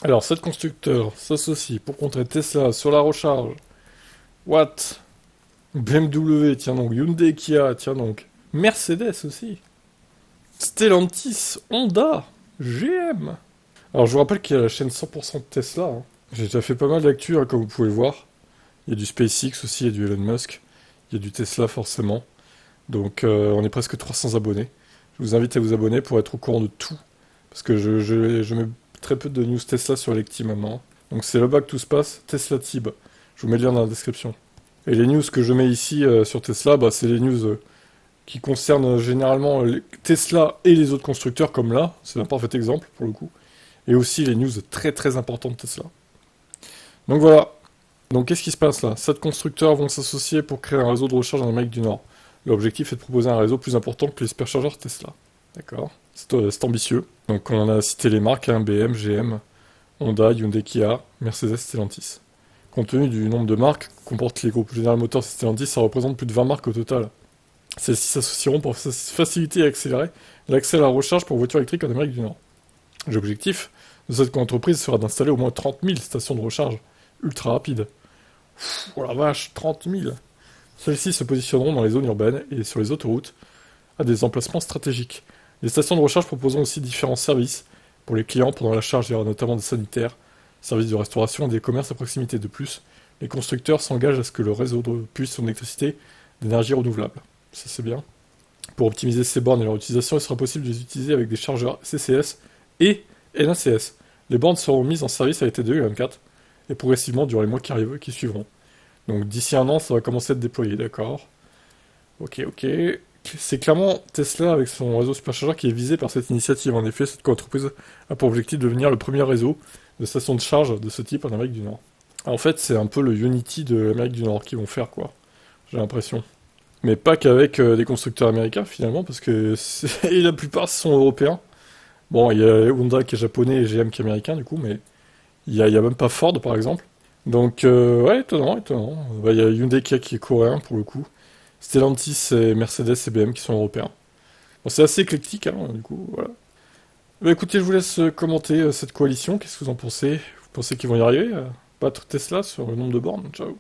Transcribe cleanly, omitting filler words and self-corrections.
Alors, 7 constructeurs s'associent pour contrer Tesla sur la recharge. What? BMW, tiens donc. Hyundai, Kia, tiens donc. Mercedes aussi. Stellantis, Honda, GM. Alors, je vous rappelle qu'il y a la chaîne 100% de Tesla, hein. J'ai déjà fait pas mal d'actu, hein, comme vous pouvez le voir. Il y a du SpaceX aussi, il y a du Elon Musk. Il y a du Tesla, forcément. Donc, on est presque 300 abonnés. Je vous invite à vous abonner pour être au courant de tout. Parce que je mets très peu de news Tesla sur Lecti maintenant. Donc c'est là-bas que tout se passe, Tesla Tib. Je vous mets le lien dans la description. Et les news que je mets ici sur Tesla, bah, c'est les news qui concernent généralement Tesla et les autres constructeurs, comme là, c'est un parfait exemple pour le coup. Et aussi les news très très importantes de Tesla. Donc voilà. Donc qu'est-ce qui se passe là? 7 constructeurs vont s'associer pour créer un réseau de recharge en Amérique du Nord. L'objectif est de proposer un réseau plus important que les superchargeurs Tesla. D'accord. C'est ambitieux. Donc on a cité les marques, hein, BM, GM, Honda, Hyundai, Kia, Mercedes, Stellantis. Compte tenu du nombre de marques que comportent les groupes General Motors et Stellantis, ça représente plus de 20 marques au total. Celles-ci s'associeront pour faciliter et accélérer l'accès à la recharge pour voitures électriques en Amérique du Nord. L'objectif de cette entreprise sera d'installer au moins 30 000 stations de recharge ultra rapides. Oh la vache, 30 000! Celles-ci se positionneront dans les zones urbaines et sur les autoroutes à des emplacements stratégiques. Les stations de recharge proposeront aussi différents services pour les clients pendant la charge. Il y aura notamment des sanitaires, services de restauration et des commerces à proximité. De plus, les constructeurs s'engagent à ce que le réseau puisse son électricité d'énergie renouvelable. Ça c'est bien. Pour optimiser ces bornes et leur utilisation, il sera possible de les utiliser avec des chargeurs CCS et NACS. Les bornes seront mises en service à l'été 2024 et progressivement durant les mois qui suivront. Donc d'ici un an, ça va commencer à être déployé, d'accord? Ok, ok. C'est clairement Tesla avec son réseau superchargeur qui est visé par cette initiative. En effet, cette entreprise a pour objectif de devenir le premier réseau de stations de charge de ce type en Amérique du Nord. En fait, c'est un peu le Unity de l'Amérique du Nord qu'ils vont faire, quoi. J'ai l'impression. Mais pas qu'avec des constructeurs américains, finalement, parce que et la plupart sont européens. Bon, il y a Honda qui est japonais et GM qui est américain, du coup, mais il y a même pas Ford, par exemple. Donc, ouais, étonnant, étonnant. Bah, il y a Hyundai Kia qui est coréen, pour le coup. Stellantis et Mercedes et BM qui sont européens. Bon, c'est assez éclectique, hein, du coup, voilà. Bah écoutez, je vous laisse commenter cette coalition. Qu'est-ce que vous en pensez? Vous pensez qu'ils vont y arriver à battre Tesla sur le nombre de bornes? Ciao.